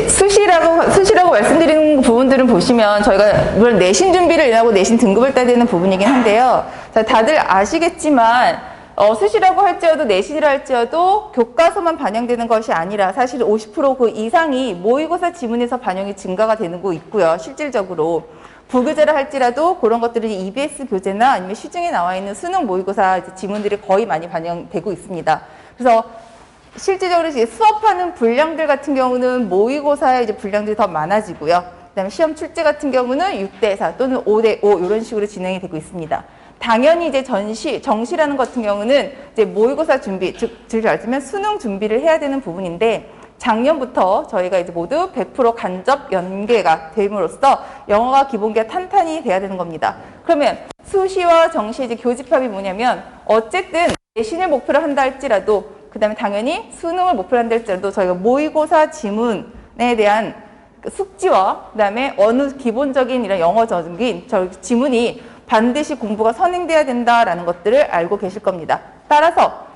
수시라고 말씀드리는 부분들은 보시면 저희가 물론 내신 준비를 하고 내신 등급을 따야 되는 부분이긴 한데요. 자, 다들 아시겠지만 수시라고 할지어도 내신이라 할지어도 교과서만 반영되는 것이 아니라 사실 50% 그 이상이 모의고사 지문에서 반영이 증가가 되는 거 있고요. 실질적으로. 부교재라 할지라도 그런 것들은 EBS 교재나 아니면 시중에 나와 있는 수능 모의고사 이제 지문들이 거의 많이 반영되고 있습니다. 그래서 실질적으로 이제 수업하는 분량들 같은 경우는 모의고사의 이제 분량들이 더 많아지고요. 그다음에 시험 출제 같은 경우는 6대4 또는 5대5 이런 식으로 진행이 되고 있습니다. 당연히 이제 정시라는 것 같은 경우는 이제 모의고사 준비, 즉 말하자면 수능 준비를 해야 되는 부분인데 작년부터 저희가 이제 모두 100% 간접 연계가 됨으로써 영어가 기본기가 탄탄히 돼야 되는 겁니다. 그러면 수시와 정시 이제 교집합이 뭐냐면 어쨌든 내신을 목표로 한다 할지라도 그다음에 당연히 수능을 목표로 한다 할지라도 저희가 모의고사 지문에 대한 숙지와 그다음에 어느 기본적인 이런 영어적인 지문이 반드시 공부가 선행돼야 된다라는 것들을 알고 계실 겁니다. 따라서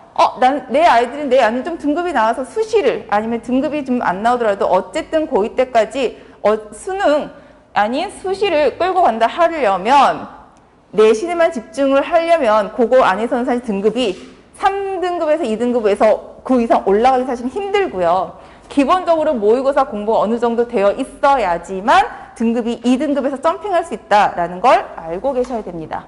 내 아이는 좀 등급이 나와서 수시를 아니면 등급이 좀 안 나오더라도 어쨌든 고2 때까지 수능 아닌 수시를 끌고 간다 하려면 내신에만 집중을 하려면 그거 안에서는 사실 등급이 3등급에서 2등급에서 그 이상 올라가기 사실 힘들고요. 기본적으로 모의고사 공부가 어느 정도 되어 있어야지만 등급이 2등급에서 점핑할 수 있다라는 걸 알고 계셔야 됩니다.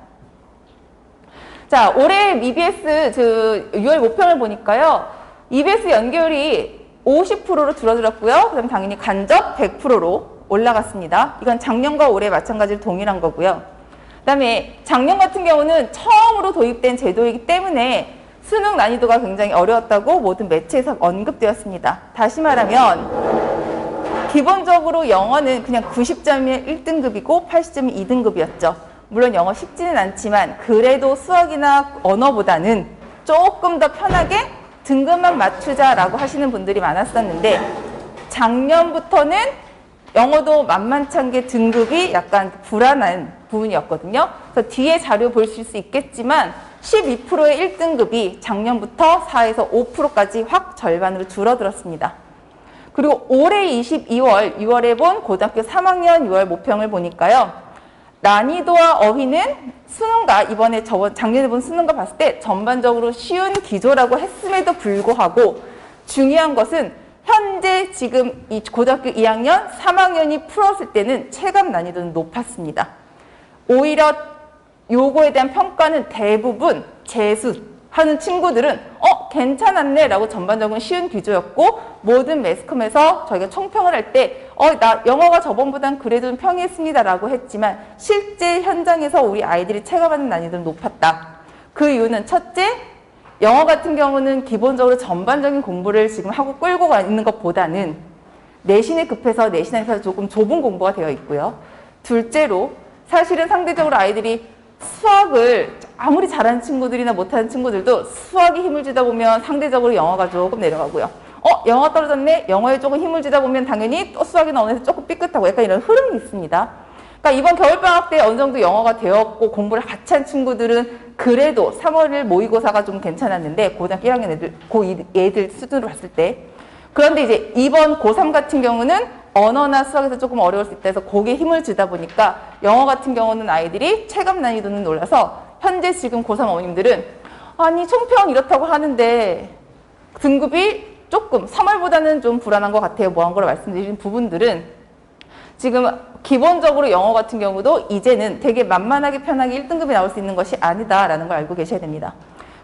자, 올해 EBS 6월 모평을 보니까요. EBS 연결이 50%로 줄어들었고요. 그다음 당연히 간접 100%로 올라갔습니다. 이건 작년과 올해 마찬가지로 동일한 거고요. 그다음에 작년 같은 경우는 처음으로 도입된 제도이기 때문에 수능 난이도가 굉장히 어려웠다고 모든 매체에서 언급되었습니다. 다시 말하면 기본적으로 영어는 그냥 90점이 1등급이고 80점이 2등급이었죠. 물론 영어 쉽지는 않지만 그래도 수학이나 언어보다는 조금 더 편하게 등급만 맞추자라고 하시는 분들이 많았었는데 작년부터는 영어도 만만찮은 게 등급이 약간 불안한 부분이었거든요. 그래서 뒤에 자료 보실 수 있겠지만 12%의 1등급이 작년부터 4에서 5%까지 확 절반으로 줄어들었습니다. 그리고 올해 6월에 본 고등학교 3학년 6월 모평을 보니까요. 난이도와 어휘는 수능과 작년에 본 수능과 봤을 때 전반적으로 쉬운 기조라고 했음에도 불구하고 중요한 것은 현재 지금 이 고등학교 2학년, 3학년이 풀었을 때는 체감 난이도는 높았습니다. 오히려 요거에 대한 평가는 대부분 재수하는 친구들은 괜찮았네 라고 전반적으로 쉬운 기조였고 모든 매스컴에서 저희가 총평을 할 때 나 영어가 저번보단 그래도 좀 평이했습니다 라고 했지만 실제 현장에서 우리 아이들이 체감하는 난이도는 높았다. 그 이유는 첫째, 영어 같은 경우는 기본적으로 전반적인 공부를 지금 하고 끌고 있는 것보다는 내신에 급해서 내신 안에서 조금 좁은 공부가 되어 있고요. 둘째로 사실은 상대적으로 아이들이 수학을 아무리 잘하는 친구들이나 못하는 친구들도 수학에 힘을 주다 보면 상대적으로 영어가 조금 내려가고요. 영어가 떨어졌네? 영어에 조금 힘을 주다 보면 당연히 또 수학이나 언어에서 조금 삐끗하고 약간 이런 흐름이 있습니다. 그러니까 이번 겨울방학 때 어느 정도 영어가 되었고 공부를 같이 한 친구들은 그래도 3월 모의고사가 좀 괜찮았는데 고등학교 1학년 애들, 고2 애들 수준으로 봤을 때 그런데 이제 이번 고3 같은 경우는 언어나 수학에서 조금 어려울 수 있다 해서 거기에 힘을 주다 보니까 영어 같은 경우는 아이들이 체감 난이도는 놀라서 현재 지금 고3 어머님들은 아니 총평 이렇다고 하는데 등급이 조금 3월보다는 좀 불안한 것 같아요. 뭐 한 거로 말씀드린 부분들은 지금 기본적으로 영어 같은 경우도 이제는 되게 만만하게 편하게 1등급이 나올 수 있는 것이 아니다라는 걸 알고 계셔야 됩니다.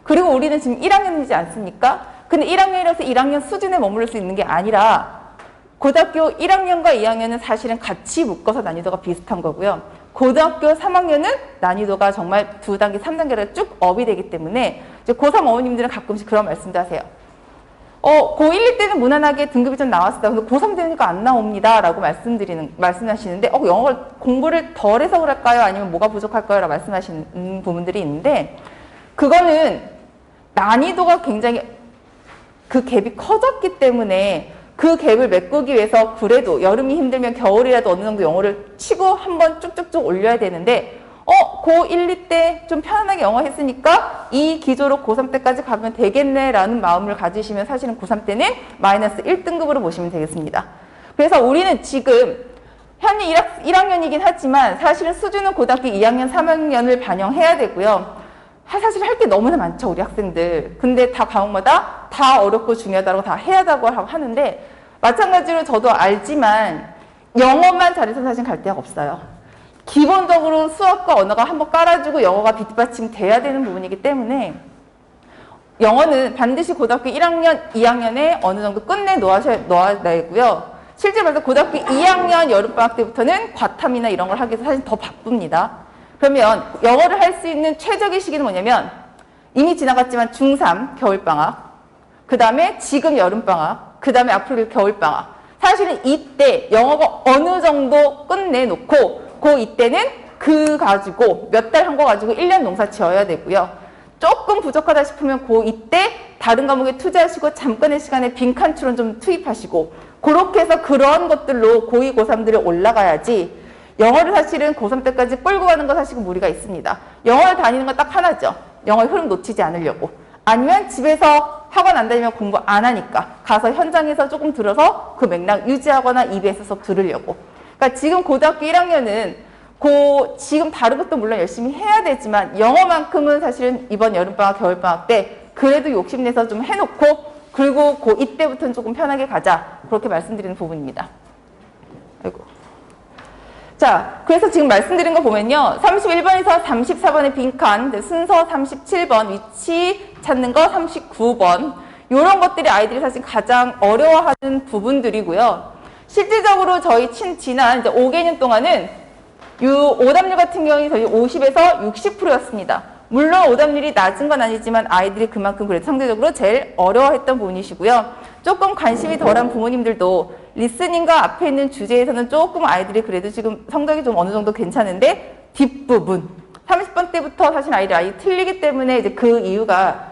그리고 우리는 지금 1학년이지 않습니까? 근데 1학년이라서 1학년 수준에 머무를 수 있는 게 아니라 고등학교 1학년과 2학년은 사실은 같이 묶어서 난이도가 비슷한 거고요. 고등학교 3학년은 난이도가 정말 2단계, 3단계로 쭉 업이 되기 때문에 이제 고3 어머님들은 가끔씩 그런 말씀도 하세요. 고1, 2때는 무난하게 등급이 좀 나왔어요. 근데 고3 되니까 안 나옵니다. 라고 말씀하시는데, 영어를 공부를 덜 해서 그럴까요? 아니면 뭐가 부족할까요? 라고 말씀하시는 부분들이 있는데, 그거는 난이도가 굉장히 그 갭이 커졌기 때문에 그 갭을 메꾸기 위해서 그래도 여름이 힘들면 겨울이라도 어느 정도 영어를 치고 한번 쭉쭉쭉 올려야 되는데 고1, 2때 좀 편안하게 영어 했으니까 이 기조로 고3 때까지 가면 되겠네 라는 마음을 가지시면 사실은 고3 때는 마이너스 1등급으로 보시면 되겠습니다. 그래서 우리는 지금 현이 1학년이긴 하지만 사실은 수준은 고등학교 2학년, 3학년을 반영해야 되고요. 사실 할 게 너무나 많죠, 우리 학생들. 근데 다 과목마다 다 어렵고 중요하다고 다 해야 한다고 하는데 마찬가지로 저도 알지만 영어만 잘해서 사실 갈 데가 없어요. 기본적으로 수학과 언어가 한번 깔아주고 영어가 뒷받침 돼야 되는 부분이기 때문에 영어는 반드시 고등학교 1학년, 2학년에 어느 정도 끝내 놓아야 되고요. 실제로 말해서 고등학교 2학년 여름방학 때부터는 과탐이나 이런 걸 하기 위해서 사실 더 바쁩니다. 그러면 영어를 할 수 있는 최적의 시기는 뭐냐면 이미 지나갔지만 중3 겨울방학, 그 다음에 지금 여름방학, 그 다음에 앞으로 겨울방학. 사실은 이때 영어가 어느 정도 끝내놓고 이때는 그 가지고 몇 달 한 거 가지고 1년 농사 지어야 되고요. 조금 부족하다 싶으면 이때 다른 과목에 투자하시고 잠깐의 시간에 빈칸 추론 좀 투입하시고 그렇게 해서 그런 것들로 고2, 고3들이 올라가야지 영어를 사실은 고3 때까지 끌고 가는 거 사실은 무리가 있습니다. 영어를 다니는 건 딱 하나죠. 영어의 흐름 놓치지 않으려고. 아니면 집에서 학원 안 다니면 공부 안 하니까 가서 현장에서 조금 들어서 그 맥락 유지하거나 EBS 수업 들으려고. 그러니까 지금 고등학교 1학년은 지금 다른 것도 물론 열심히 해야 되지만 영어만큼은 사실은 이번 여름방학, 겨울방학 때 그래도 욕심내서 좀 해놓고 그리고 이때부터는 조금 편하게 가자. 그렇게 말씀드리는 부분입니다. 아이고. 자, 그래서 지금 말씀드린 거 보면요. 31번에서 34번의 빈칸, 순서 37번, 위치 찾는 거 39번. 이런 것들이 아이들이 사실 가장 어려워하는 부분들이고요. 실질적으로 저희 지난 이제 5개년 동안은 이 오답률 같은 경우는 저희 50에서 60%였습니다. 물론 오답률이 낮은 건 아니지만 아이들이 그만큼 그래도 상대적으로 제일 어려워했던 부분이시고요. 조금 관심이 덜한 부모님들도 리스닝과 앞에 있는 주제에서는 조금 아이들이 그래도 지금 성적이 좀 어느 정도 괜찮은데 뒷부분 30번 때부터 사실 아이들이 틀리기 때문에 이제 그 이유가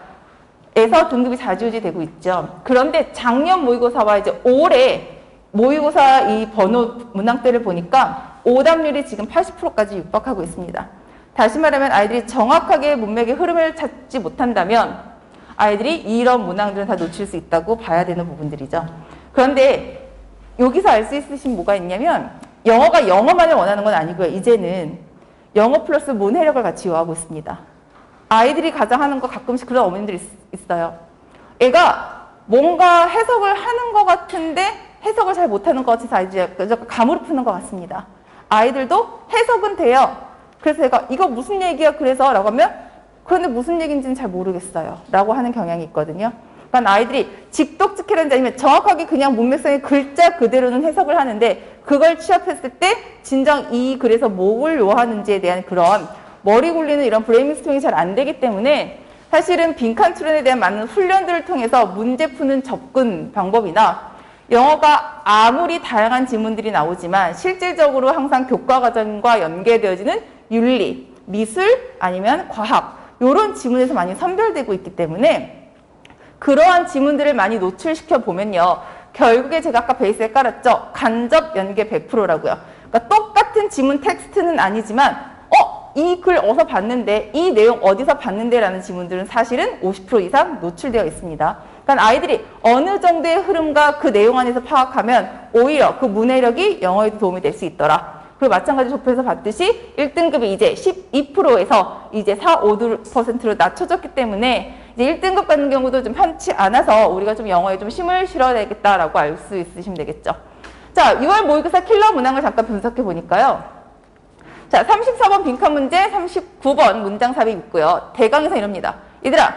에서 등급이 좌지우지 되고 있죠. 그런데 작년 모의고사와 이제 올해 모의고사 이 번호 문항대를 보니까 오답률이 지금 80%까지 육박하고 있습니다. 다시 말하면 아이들이 정확하게 문맥의 흐름을 찾지 못한다면 아이들이 이런 문항들은 다 놓칠 수 있다고 봐야 되는 부분들이죠. 그런데 여기서 알 수 있으신 뭐가 있냐면 영어가 영어만을 원하는 건 아니고요. 이제는 영어 플러스 문해력을 같이 요하고 있습니다. 아이들이 가장 하는 거 가끔씩 그런 어머님들이 있어요. 애가 뭔가 해석을 하는 것 같은데 해석을 잘 못하는 것 같아서 아이들이 약간 감으로 푸는 것 같습니다. 아이들도 해석은 돼요. 그래서 제가 이거 무슨 얘기야 그래서 라고 하면 그런데 무슨 얘기인지는 잘 모르겠어요 라고 하는 경향이 있거든요. 그러니까 아이들이 직독직해라는지 아니면 정확하게 그냥 문맥상의 글자 그대로는 해석을 하는데 그걸 취합했을 때 진정 이 글에서 뭘 요하는지에 대한 그런 머리 굴리는 이런 브레인스토밍이 잘 안 되기 때문에 사실은 빈칸 추론에 대한 많은 훈련들을 통해서 문제 푸는 접근 방법이나 영어가 아무리 다양한 지문들이 나오지만 실질적으로 항상 교과 과정과 연계되어지는 윤리, 미술 아니면 과학 이런 지문에서 많이 선별되고 있기 때문에 그러한 지문들을 많이 노출시켜 보면요. 결국에 제가 아까 베이스에 깔았죠. 간접 연계 100%라고요. 그러니까 똑같은 지문 텍스트는 아니지만 이 글 어디서 봤는데 이 내용 어디서 봤는데 라는 지문들은 사실은 50% 이상 노출되어 있습니다. 그러니까 아이들이 어느 정도의 흐름과 그 내용 안에서 파악하면 오히려 그 문해력이 영어에도 도움이 될 수 있더라. 그리고 마찬가지 조표에서 봤듯이 1등급이 이제 12%에서 이제 4, 5%로 낮춰졌기 때문에 이제 1등급 받는 경우도 좀 편치 않아서 우리가 좀 영어에 좀 힘을 실어야 되겠다라고 알 수 있으시면 되겠죠. 자, 6월 모의고사 킬러 문항을 잠깐 분석해 보니까요. 자, 34번 빈칸 문제, 39번 문장 삽입 있고요. 대강에서 이럽니다. 얘들아,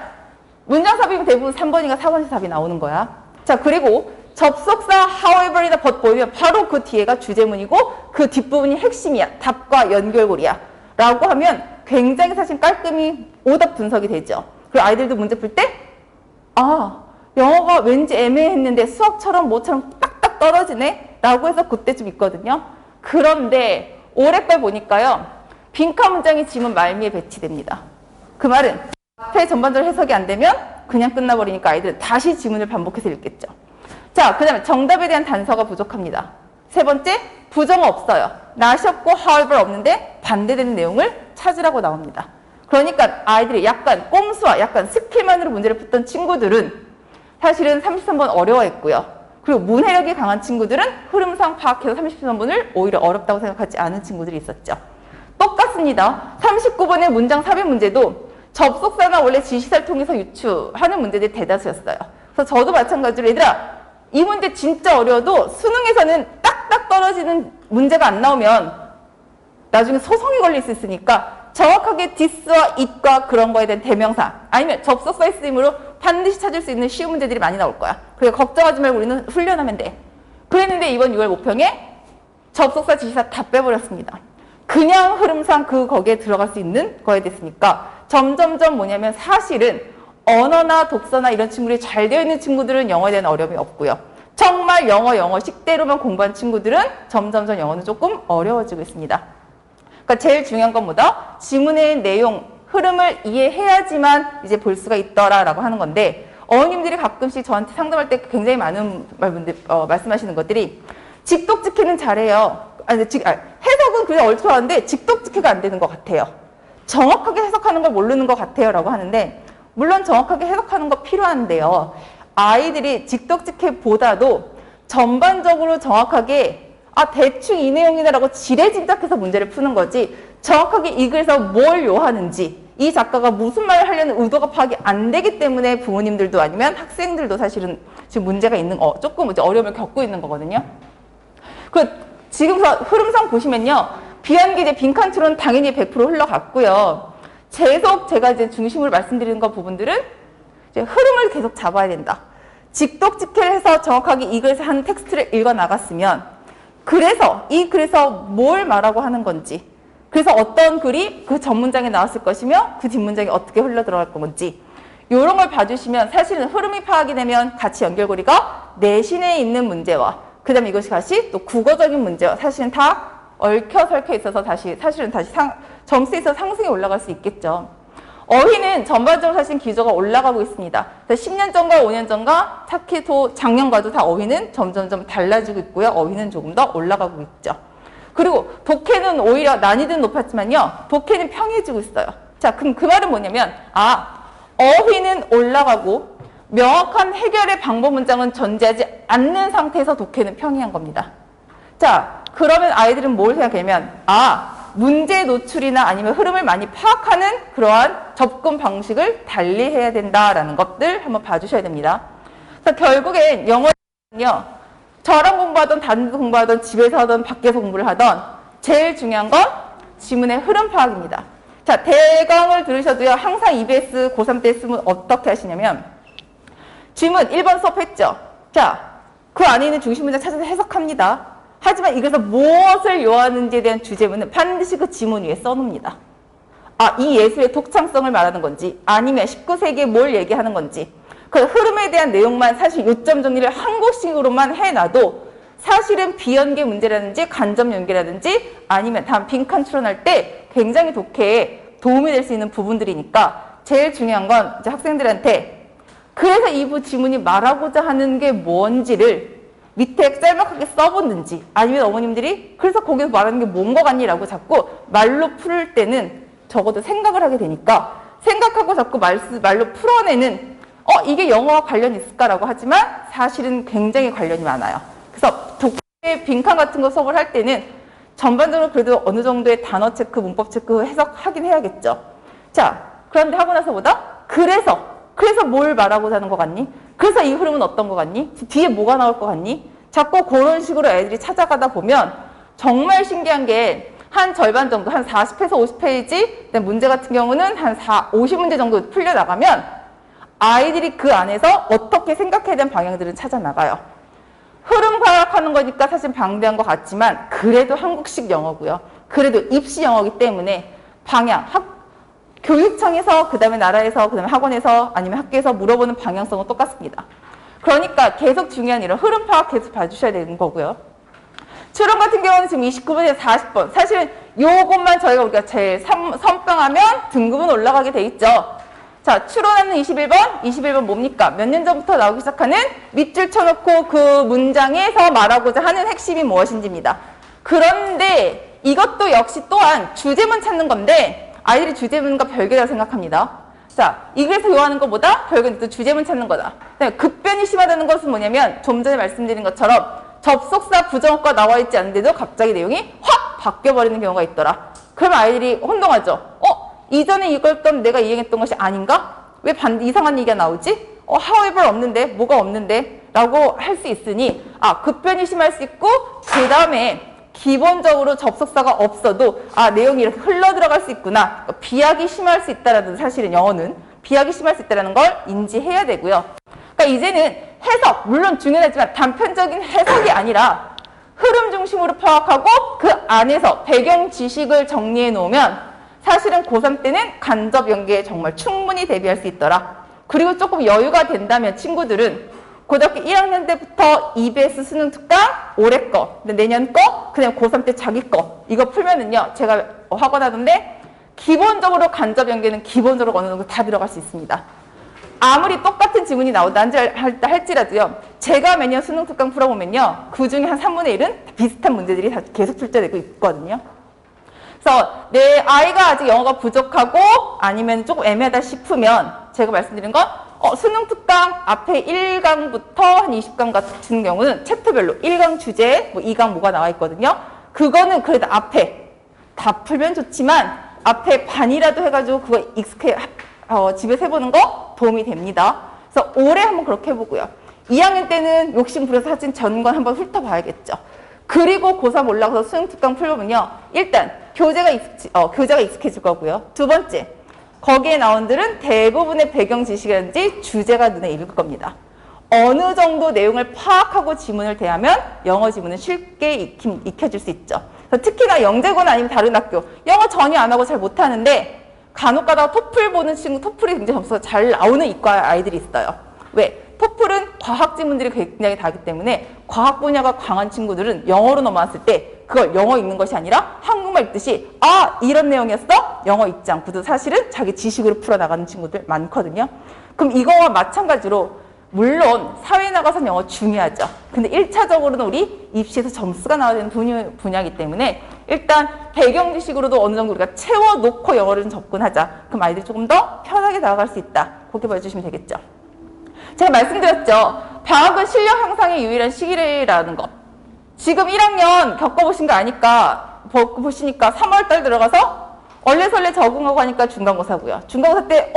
문장 삽입은 대부분 3번인가 4번에서 답이 나오는 거야. 자, 그리고 접속사 however이나 but 보이면 바로 그 뒤에가 주제문이고 그 뒷부분이 핵심이야. 답과 연결고리야. 라고 하면 굉장히 사실 깔끔히 오답 분석이 되죠. 그리고 아이들도 문제 풀 때 영어가 왠지 애매했는데 수학처럼 뭐처럼 딱딱 떨어지네? 라고 해서 그때 좀 있거든요. 그런데 올해 걸 보니까요. 빈칸 문장이 지문 말미에 배치됩니다. 그 말은 앞에 전반적으로 해석이 안 되면 그냥 끝나버리니까 아이들은 다시 지문을 반복해서 읽겠죠. 자, 그 다음에 정답에 대한 단서가 부족합니다. 세 번째, 부정어 없어요. not이 없고 however 없는데 반대되는 내용을 찾으라고 나옵니다. 그러니까 아이들이 약간 꼼수와 약간 스킬만으로 문제를 푸던 친구들은 사실은 33번 어려워했고요. 그리고 문해력이 강한 친구들은 흐름상 파악해서 30번을 오히려 어렵다고 생각하지 않은 친구들이 있었죠. 똑같습니다. 39번의 문장 삽입 문제도 접속사나 원래 지시사를 통해서 유추하는 문제들이 대다수였어요. 그래서 저도 마찬가지로 얘들아 이 문제 진짜 어려워도 수능에서는 딱딱 떨어지는 문제가 안 나오면 나중에 소송이 걸릴 수 있으니까 정확하게 this와 it과 그런 거에 대한 대명사 아니면 접속사의 쓰임으로 반드시 찾을 수 있는 쉬운 문제들이 많이 나올 거야. 그러니까 걱정하지 말고 우리는 훈련하면 돼. 그랬는데 이번 6월 모평에 접속사 지시사 다 빼버렸습니다. 그냥 흐름상 거기에 들어갈 수 있는 거에 됐으니까 점점점 뭐냐면 사실은 언어나 독서나 이런 친구들이 잘 되어 있는 친구들은 영어에 대한 어려움이 없고요. 정말 영어 식대로만 공부한 친구들은 점점점 영어는 조금 어려워지고 있습니다. 그러니까 제일 중요한 건 뭐다? 지문의 내용, 흐름을 이해해야지만 이제 볼 수가 있더라라고 하는 건데 어머님들이 가끔씩 저한테 상담할 때 굉장히 많은 말씀하시는 것들이 직독직해는 잘해요. 해석은 그냥 얼추 하는데 직독직해가 안 되는 것 같아요. 정확하게 해석하는 걸 모르는 것 같아요 라고 하는데 물론 정확하게 해석하는 거 필요한데요. 아이들이 직독직해보다도 전반적으로 정확하게 대충 이 내용이다라고 지레짐작해서 문제를 푸는 거지 정확하게 이 글에서 뭘 요하는지 이 작가가 무슨 말을 하려는 의도가 파악이 안 되기 때문에 부모님들도 아니면 학생들도 사실은 지금 문제가 있는 조금 이제 어려움을 겪고 있는 거거든요. 지금 흐름상 보시면요. 비한기제 빈칸트로는 당연히 100% 흘러갔고요. 계속 제가 이제 중심으로 말씀드리는 거 부분들은 이제 흐름을 계속 잡아야 된다. 직독직해를 해서 정확하게 이 글에서 한 텍스트를 읽어 나갔으면 그래서 이 글에서 뭘 말하고 하는 건지 그래서 어떤 글이 그 전문장에 나왔을 것이며 그 뒷문장이 어떻게 흘러 들어갈 건지 이런 걸 봐주시면 사실은 흐름이 파악이 되면 같이 연결고리가 내신에 있는 문제와 그 다음에 이것이 다시 또 국어적인 문제와 사실은 다 얽혀설켜 있어서 사실은 다시 점수에 있어서 상승이 올라갈 수 있겠죠. 어휘는 전반적으로 사실 기조가 올라가고 있습니다. 10년 전과 5년 전과 특히 작년과도 다 어휘는 점점점 달라지고 있고요. 어휘는 조금 더 올라가고 있죠. 그리고 독해는 오히려 난이도는 높았지만요. 독해는 평해지고 있어요. 자, 그럼 그 말은 뭐냐면 어휘는 올라가고 명확한 해결의 방법 문장은 존재하지 않는 상태에서 독해는 평이한 겁니다. 자, 그러면 아이들은 뭘 생각하냐면 문제 노출이나 아니면 흐름을 많이 파악하는 그러한 접근 방식을 달리해야 된다라는 것들 한번 봐주셔야 됩니다. 그래서 결국엔 영어는요. 저랑 공부하던 다른 데 공부하던 집에서 하던 밖에서 공부를 하던 제일 중요한 건 지문의 흐름 파악입니다. 자, 대강을 들으셔도요. 항상 EBS 고3 때 쓰면 어떻게 하시냐면 지문 1번 수업했죠. 자, 그 안에 있는 중심 문장 찾아서 해석합니다. 하지만 이것에서 무엇을 요하는지에 대한 주제문은 반드시 그 지문 위에 써놓습니다. 이 예술의 독창성을 말하는 건지 아니면 19세기에 뭘 얘기하는 건지 그 흐름에 대한 내용만 사실 요점 정리를 한국식으로만 해놔도 사실은 비연계 문제라든지 간접 연계라든지 아니면 다음 빈칸 추론할 때 굉장히 독해에 도움이 될 수 있는 부분들이니까 제일 중요한 건 이제 학생들한테 그래서 이 지문이 말하고자 하는 게 뭔지를 밑에 짤막하게 써보는지 아니면 어머님들이 그래서 거기서 말하는 게 뭔 거 같니? 라고 자꾸 말로 풀 때는 적어도 생각을 하게 되니까 생각하고 자꾸 말로 풀어내는 이게 영어와 관련이 있을까라고 하지만 사실은 굉장히 관련이 많아요. 그래서 독해 빈칸 같은 거 수업을 할 때는 전반적으로 그래도 어느 정도의 단어 체크, 문법 체크 해석하긴 해야겠죠. 자, 그런데 하고 나서 보다 그래서 뭘 말하고자 하는 것 같니? 그래서 이 흐름은 어떤 것 같니? 뒤에 뭐가 나올 것 같니? 자꾸 그런 식으로 애들이 찾아가다 보면 정말 신기한 게 한 절반 정도, 한 40에서 50페이지 문제 같은 경우는 한 50문제 정도 풀려나가면 아이들이 그 안에서 어떻게 생각해야 되는 방향들은 찾아나가요. 흐름 파악하는 거니까 사실 방대한 것 같지만 그래도 한국식 영어고요. 그래도 입시 영어이기 때문에 방향, 교육청에서 그다음에 나라에서 그다음에 학원에서 아니면 학교에서 물어보는 방향성은 똑같습니다. 그러니까 계속 중요한 이런 흐름 파악 계속 봐주셔야 되는 거고요. 추론 같은 경우는 지금 29번에서 40번. 사실은 요것만 우리가 제일 선병하면 등급은 올라가게 돼 있죠. 자, 추론하는 21번 뭡니까? 몇 년 전부터 나오기 시작하는 밑줄 쳐놓고 그 문장에서 말하고자 하는 핵심이 무엇인지입니다. 그런데 이것도 역시 또한 주제문 찾는 건데 아이들이 주제문과 별개라고 생각합니다. 자, 이글에서 요하는 것보다 결국은 또 주제문 찾는 거다. 급변이 심하다는 것은 뭐냐면 좀 전에 말씀드린 것처럼 접속사 부정어가 나와 있지 않은데도 갑자기 내용이 확 바뀌어버리는 경우가 있더라. 그러면 아이들이 혼동하죠. 이전에 읽었던 내가 이행했던 것이 아닌가? 왜 이상한 얘기가 나오지? however 없는데? 뭐가 없는데? 라고 할 수 있으니 급변이 심할 수 있고 그 다음에 기본적으로 접속사가 없어도 내용이 이렇게 흘러들어갈 수 있구나. 비약이 심할 수 있다라는 사실은 영어는 비약이 심할 수 있다는 걸 인지해야 되고요. 그러니까 이제는 해석, 물론 중요하지만 단편적인 해석이 아니라 흐름 중심으로 파악하고 그 안에서 배경 지식을 정리해 놓으면 사실은 고3 때는 간접 연계에 정말 충분히 대비할 수 있더라. 그리고 조금 여유가 된다면 친구들은 고등학교 1학년 때부터 EBS 수능 특강 올해 거, 내년 거, 그냥 고3 때 자기 거 이거 풀면은요 제가 학원하던데 기본적으로 간접 연계는 기본적으로 어느 정도 다 들어갈 수 있습니다. 아무리 똑같은 지문이 나온다 할지라도요 제가 매년 수능 특강 풀어보면요 그 중에 한 3분의 1은 비슷한 문제들이 다 계속 출제되고 있거든요. 그래서 내 아이가 아직 영어가 부족하고 아니면 조금 애매하다 싶으면 제가 말씀드린 건 수능 특강 앞에 1강부터 한 20강 같은 경우는 챕터별로 1강 주제, 2강 뭐가 나와 있거든요. 그거는 그래도 앞에 다 풀면 좋지만 앞에 반이라도 해가지고 그거 집에서 해보는 거 도움이 됩니다. 그래서 올해 한번 그렇게 해보고요. 2학년 때는 욕심 부려서 사진 전권 한번 훑어봐야겠죠. 그리고 고3 올라가서 수능 특강 풀어보면요. 일단 교재가 익숙해질 거고요. 두 번째, 거기에 나온 들은 대부분의 배경 지식이라든지 주제가 눈에 익을 겁니다. 어느 정도 내용을 파악하고 지문을 대하면 영어 지문은 쉽게 익혀질 수 있죠. 특히나 영재고나 아니면 다른 학교, 영어 전혀 안 하고 잘 못하는데 간혹 가다가 토플 보는 친구, 토플이 굉장히 점수가 잘 나오는 이과 아이들이 있어요. 왜? 토플은 과학 지문들이 굉장히 다르기 때문에 과학 분야가 강한 친구들은 영어로 넘어왔을 때 그걸 영어 읽는 것이 아니라 한국말 읽듯이 이런 내용이었어? 영어 읽지 않고도 사실은 자기 지식으로 풀어나가는 친구들 많거든요. 그럼 이거와 마찬가지로 물론 사회 나가서는 영어 중요하죠. 근데 1차적으로는 우리 입시에서 점수가 나와야 되는 분야이기 때문에 일단 배경 지식으로도 어느 정도 우리가 채워놓고 영어를 좀 접근하자. 그럼 아이들이 조금 더 편하게 나아갈 수 있다. 그렇게 봐주시면 되겠죠. 제가 말씀드렸죠. 방학은 실력 향상의 유일한 시기라는 것. 지금 1학년 겪어보신 거 아니까 보시니까 3월달 들어가서 얼레설레 적응하고 하니까 중간고사고요. 중간고사 때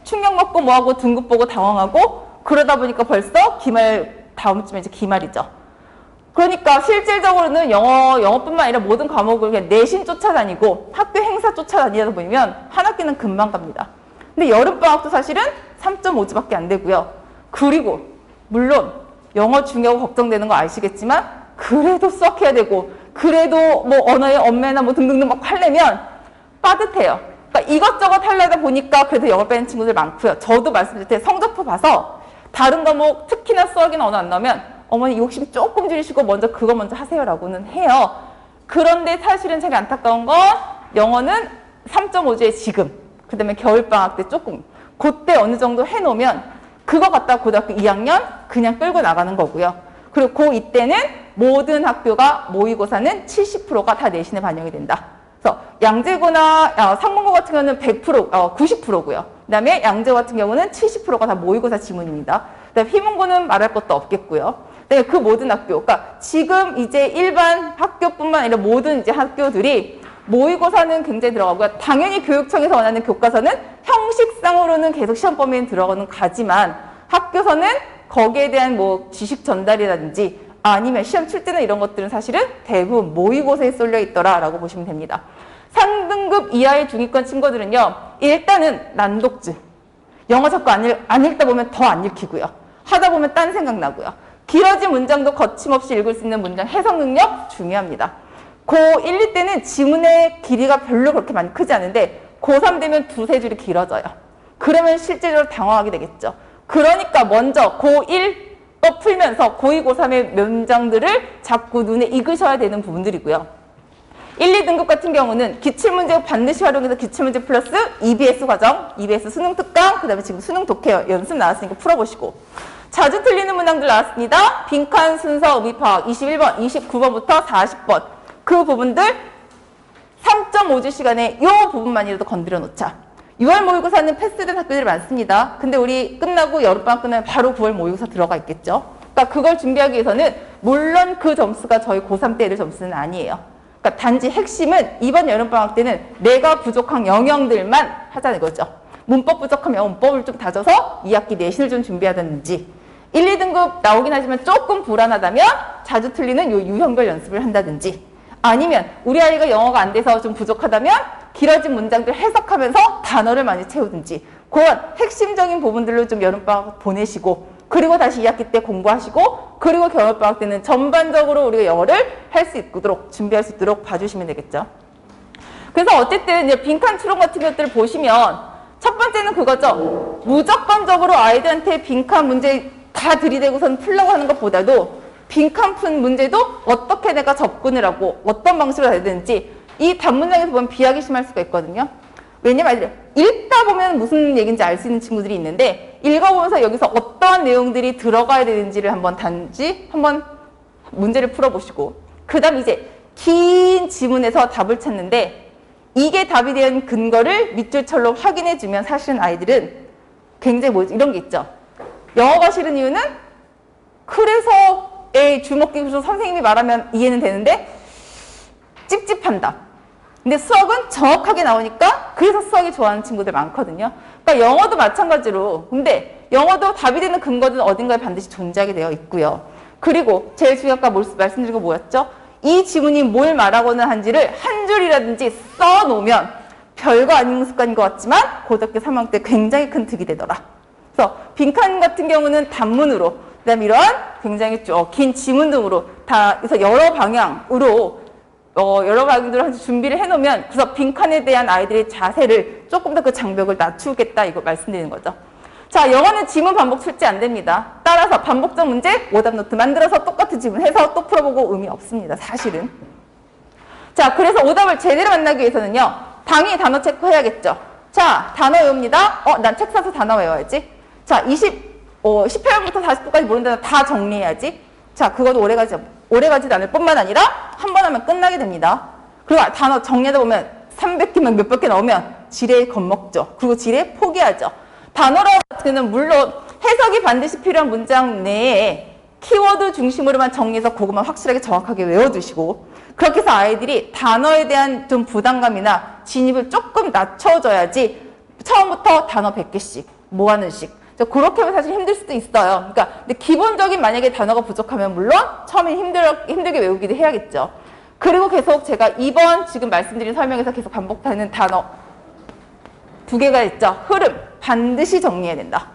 충격 먹고 뭐하고 등급 보고 당황하고 그러다 보니까 벌써 기말 다음 주면 이제 기말이죠. 그러니까 실질적으로는 영어뿐만 아니라 모든 과목을 그냥 내신 쫓아다니고 학교 행사 쫓아다니다 보면 한 학기는 금방 갑니다. 근데 여름방학도 사실은 3.5주밖에 안 되고요. 그리고 물론 영어 중요하고 걱정되는 거 아시겠지만 그래도 수학해야 되고 그래도 뭐 언어의 엄매나 뭐 등등등 막 하려면 빠듯해요. 그러니까 이것저것 하려다 보니까 그래도 영어 빼는 친구들 많고요. 저도 말씀드릴 때 성적표 봐서 다른 과목 특히나 수학이나 언어 안 나오면 어머니 욕심 조금 줄이시고 그거 먼저 하세요라고는 해요. 그런데 사실은 제가 안타까운 건 영어는 3.5주에 지금 그 다음에 겨울방학 때 조금 그때 어느 정도 해놓으면 그거 갖다가 고등학교 2학년 그냥 끌고 나가는 거고요. 그리고 고2 때는 모든 학교가 모의고사는 70%가 다 내신에 반영이 된다. 그래서 양재고나 상문고 같은 경우는 90%고요. 그 다음에 양재 같은 경우는 70%가 다 모의고사 지문입니다. 그다음에 희문고는 말할 것도 없겠고요. 그다음에 그 모든 학교, 그러니까 지금 이제 일반 학교뿐만 아니라 모든 이제 학교들이 모의고사는 굉장히 들어가고요. 당연히 교육청에서 원하는 교과서는 형식상으로는 계속 시험 범위에 들어가는 가지만 학교서는 거기에 대한 뭐 지식 전달이라든지 아니면 시험 출제나 이런 것들은 사실은 대부분 모의고사에 쏠려 있더라라고 보시면 됩니다. 상등급 이하의 중위권 친구들은요. 일단은 난독증. 영어 자꾸 안 읽다 보면 더 안 읽히고요. 하다 보면 딴 생각 나고요. 길어진 문장도 거침없이 읽을 수 있는 문장 해석 능력 중요합니다. 고1, 2 때는 지문의 길이가 별로 그렇게 많이 크지 않은데 고3 되면 두세 줄이 길어져요. 그러면 실제적으로 당황하게 되겠죠. 그러니까 먼저 고1 또 풀면서 고2, 고3의 문장들을 자꾸 눈에 익으셔야 되는 부분들이고요. 1, 2등급 같은 경우는 기출문제 반드시 활용해서 기출문제 플러스 EBS 과정, EBS 수능 특강, 그 다음에 지금 수능 독해 연습 나왔으니까 풀어보시고 자주 틀리는 문항들 나왔습니다. 빈칸 순서 의미 파악 21번, 29번부터 40번 그 부분들 3.5주 시간에 이 부분만이라도 건드려 놓자. 6월 모의고사는 패스된 학교들이 많습니다. 근데 우리 끝나고 여름방학 끝나면 바로 9월 모의고사 들어가 있겠죠. 그러니까 그걸 준비하기 위해서는 물론 그 점수가 저희 고3 때 애들 점수는 아니에요. 그러니까 단지 핵심은 이번 여름방학 때는 내가 부족한 영역들만 하자는 거죠. 문법 부족하면 문법을 좀 다져서 2학기 내신을 좀 준비하든지 1, 2등급 나오긴 하지만 조금 불안하다면 자주 틀리는 요 유형별 연습을 한다든지 아니면 우리 아이가 영어가 안 돼서 좀 부족하다면 길어진 문장들 해석하면서 단어를 많이 채우든지 그런 핵심적인 부분들로 좀 여름방학 보내시고 그리고 다시 2학기 때 공부하시고 그리고 겨울방학 때는 전반적으로 우리가 영어를 할 수 있도록 준비할 수 있도록 봐주시면 되겠죠. 그래서 어쨌든 이제 빈칸 추론 같은 것들을 보시면 첫 번째는 그거죠. 무조건적으로 아이들한테 빈칸 문제 다 들이대고선 풀려고 하는 것보다도 빈칸 푼 문제도 어떻게 내가 접근을 하고 어떤 방식으로 해야 되는지 이 단문장에서 보면 비하기 심할 수가 있거든요. 왜냐면 읽다 보면 무슨 얘기인지 알 수 있는 친구들이 있는데 읽어보면서 여기서 어떠한 내용들이 들어가야 되는지를 한번 문제를 풀어보시고 그 다음 이제 긴 지문에서 답을 찾는데 이게 답이 된 근거를 밑줄처럼 확인해주면 사실은 아이들은 굉장히 이런 게 있죠. 영어가 싫은 이유는 그래서 주먹 기구로 선생님이 말하면 이해는 되는데 찝찝한다. 근데 수학은 정확하게 나오니까 그래서 수학이 좋아하는 친구들 많거든요. 그러니까 영어도 마찬가지로 근데 영어도 답이 되는 근거는 어딘가에 반드시 존재하게 되어 있고요. 그리고 제일 중요한 아까 말씀드린 거 뭐였죠? 이 지문이 뭘 말하고는 한지를 한 줄이라든지 써놓으면 별거 아닌 습관인 것 같지만 고등학교 3학년 때 굉장히 큰 득이 되더라. 그래서 빈칸 같은 경우는 단문으로 그다음에 이런 굉장히 긴 지문 등으로 다 그래서 여러 방향으로 여러 방향으로 준비를 해놓으면 그래서 빈칸에 대한 아이들의 자세를 조금 더 그 장벽을 낮추겠다 이거 말씀드리는 거죠. 자, 영어는 지문 반복 출제 안 됩니다. 따라서 반복적 문제 오답 노트 만들어서 똑같은 지문 해서 또 풀어보고 의미 없습니다. 사실은. 자, 그래서 오답을 제대로 만나기 위해서는요. 당연히 단어 체크해야겠죠. 자, 단어 외웁니다. 난 책 사서 단어 외워야지. 자, 18분부터 40분까지 모르는 단어 다 정리해야지. 자, 그것도 오래가지도 않을 뿐만 아니라 한 번 하면 끝나게 됩니다. 그리고 단어 정리하다 보면 300개만 몇백 개 나오면 지레 겁먹죠. 그리고 지레 포기하죠. 단어로 같은 경우는 물론 해석이 반드시 필요한 문장 내에 키워드 중심으로만 정리해서 그것만 확실하게 정확하게 외워두시고 그렇게 해서 아이들이 단어에 대한 좀 부담감이나 진입을 조금 낮춰줘야지 처음부터 단어 100개씩 모아놓으식 그렇게 하면 사실 힘들 수도 있어요. 그러니까 근데 기본적인 만약에 단어가 부족하면 물론 처음에 힘들게 외우기도 해야겠죠. 그리고 계속 제가 이번 지금 말씀드린 설명에서 계속 반복하는 단어 2개가 있죠. 흐름 반드시 정리해야 된다.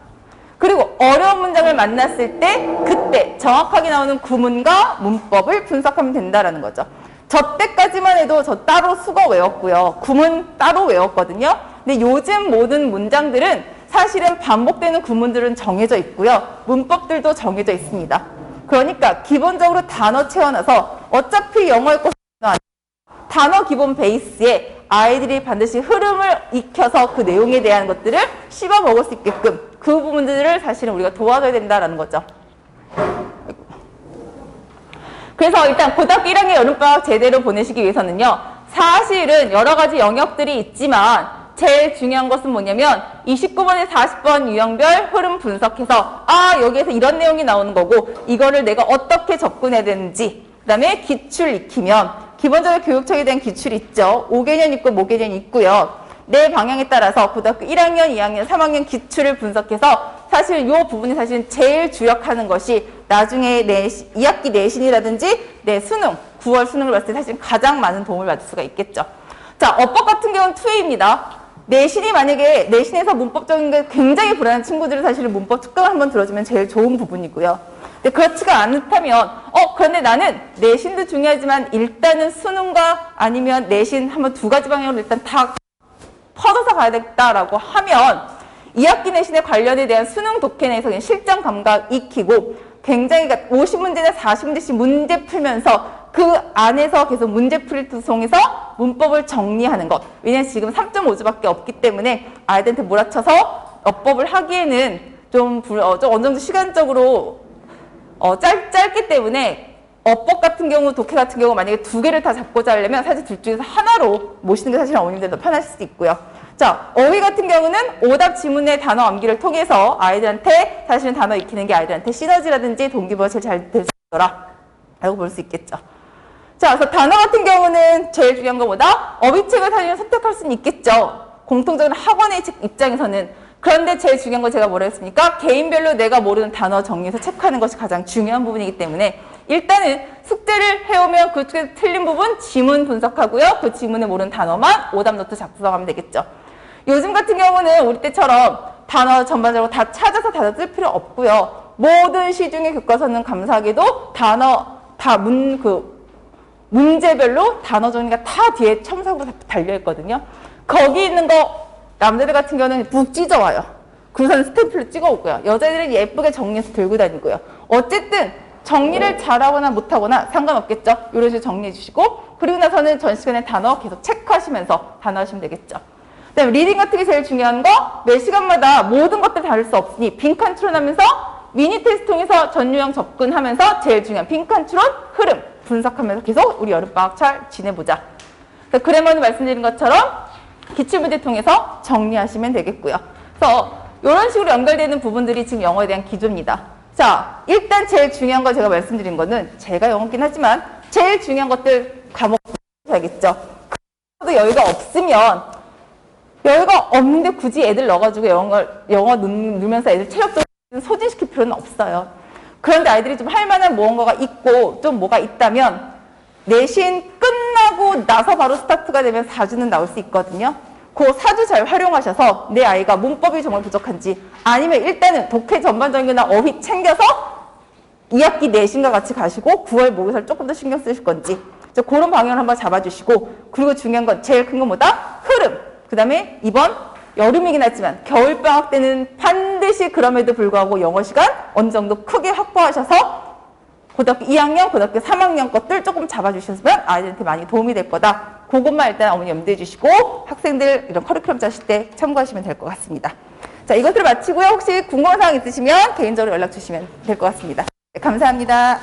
그리고 어려운 문장을 만났을 때 그때 정확하게 나오는 구문과 문법을 분석하면 된다라는 거죠. 저 때까지만 해도 저 따로 수거 외웠고요. 구문 따로 외웠거든요. 근데 요즘 모든 문장들은 사실은 반복되는 구문들은 정해져 있고요. 문법들도 정해져 있습니다. 그러니까 기본적으로 단어 채워놔서 어차피 영어의 단어 기본 베이스에 아이들이 반드시 흐름을 익혀서 그 내용에 대한 것들을 씹어 먹을 수 있게끔 그 부분들을 사실은 우리가 도와줘야 된다는 거죠. 그래서 일단 고등학교 1학년 여름방학 제대로 보내시기 위해서는요. 사실은 여러 가지 영역들이 있지만 제일 중요한 것은 뭐냐면 29번에 40번 유형별 흐름 분석해서 여기에서 이런 내용이 나오는 거고 이거를 내가 어떻게 접근해야 되는지 그 다음에 기출 익히면 기본적으로 교육청에 대한 기출이 있죠. 5개년 있고 모개년 있고요. 내 방향에 따라서 고등학교 1학년, 2학년, 3학년 기출을 분석해서 사실 이 부분이 사실 제일 주력하는 것이 나중에 2학기 내신이라든지 내 수능, 9월 수능을 봤을 때 사실 가장 많은 도움을 받을 수가 있겠죠. 자, 어법 같은 경우는 2A입니다. 내신이 만약에 내신에서 문법적인 게 굉장히 불안한 친구들은 사실은 문법 특강을 한번 들어주면 제일 좋은 부분이고요. 근데 그렇지가 않다면 그런데 나는 내신도 중요하지만 일단은 수능과 아니면 내신 한번 2가지 방향으로 일단 다 퍼져서 가야겠다라고 하면 2학기 내신에 관련에 대한 수능 독해 내에서 그냥 실전 감각 익히고 굉장히 50문제나 40문제씩 문제 풀면서 그 안에서 계속 문제풀이를 통해서 문법을 정리하는 것. 왜냐하면 지금 3.5주밖에 없기 때문에 아이들한테 몰아쳐서 어법을 하기에는 좀 어느 정도 시간적으로 짧기 때문에 어법 같은 경우, 독해 같은 경우 만약에 두 개를 다 잡고자 하려면 사실 둘 중에서 하나로 모시는 게 사실 어머님들도 편하실 수도 있고요. 자, 어휘 같은 경우는 오답 지문의 단어 암기를 통해서 아이들한테 사실은 단어 익히는 게 아이들한테 시너지라든지 동기부여가 제일 잘 될 수 있더라 라고 볼 수 있겠죠. 자, 그래서 단어 같은 경우는 제일 중요한 것보다 어휘책을 사실 선택할 수는 있겠죠. 공통적인 학원의 입장에서는. 그런데 제일 중요한 건 제가 뭐라 했습니까? 개인별로 내가 모르는 단어 정리해서 체크하는 것이 가장 중요한 부분이기 때문에 일단은 숙제를 해오면 그 틀린 부분 지문 분석하고요. 그 지문에 모르는 단어만 오답 노트 작성하면 되겠죠. 요즘 같은 경우는 우리 때처럼 단어 전반적으로 다 찾아서 다 쓸 필요 없고요. 모든 시중의 교과서는 감사하게도 단어 문제별로 단어 정리가 다 뒤에 첨삭으로 다 달려있거든요. 거기 있는 거 남자들 같은 경우는 묵 찢어와요. 그래서 스탬프를 찍어오고요. 여자들은 예쁘게 정리해서 들고 다니고요. 어쨌든 정리를 잘하거나 못하거나 상관없겠죠. 이런 식으로 정리해 주시고 그리고 나서는 전 시간에 단어 계속 체크하시면서 단어 하시면 되겠죠. 그다음에 리딩 같은 게 제일 중요한 거 매 시간마다 모든 것들 다룰 수 없으니 빈칸 추론하면서 미니 테스트 통해서 전 유형 접근하면서 제일 중요한 빈칸 추론 흐름 분석하면서 계속 우리 여름방학 잘 지내보자. 그래머니 말씀드린 것처럼 기출문제 통해서 정리하시면 되겠고요. 그래서 이런 식으로 연결되는 부분들이 지금 영어에 대한 기조입니다. 자, 일단 제일 중요한 거 제가 말씀드린 거는 제가 영어긴 하지만 제일 중요한 것들 과목 해야겠죠. 그래도 여유가 없으면 여유가 없는데 굳이 애들 넣어가지고 영어 누면서 애들 체력적으로 소진시킬 필요는 없어요. 그런데 아이들이 좀 할 만한 무언가가 있고 좀 뭐가 있다면 내신 끝나고 나서 바로 스타트가 되면 4주는 나올 수 있거든요. 그 4주 잘 활용하셔서 내 아이가 문법이 정말 부족한지 아니면 일단은 독해 전반적이나 어휘 챙겨서 2학기 내신과 같이 가시고 9월 모의사를 조금 더 신경 쓰실 건지 그런 방향을 한번 잡아주시고 그리고 중요한 건 제일 큰 것보다 흐름 그 다음에 이번 여름이긴 하지만 겨울방학 때는 반드시 그럼에도 불구하고 영어 시간 어느 정도 크게 확보하셔서 고등학교 2학년, 고등학교 3학년 것들 조금 잡아주셨으면 아이들한테 많이 도움이 될 거다. 그것만 일단 어머니 염두해 주시고 학생들 이런 커리큘럼 짜실 때 참고하시면 될 것 같습니다. 자, 이것들을 마치고요. 혹시 궁금한 사항 있으시면 개인적으로 연락 주시면 될 것 같습니다. 네, 감사합니다.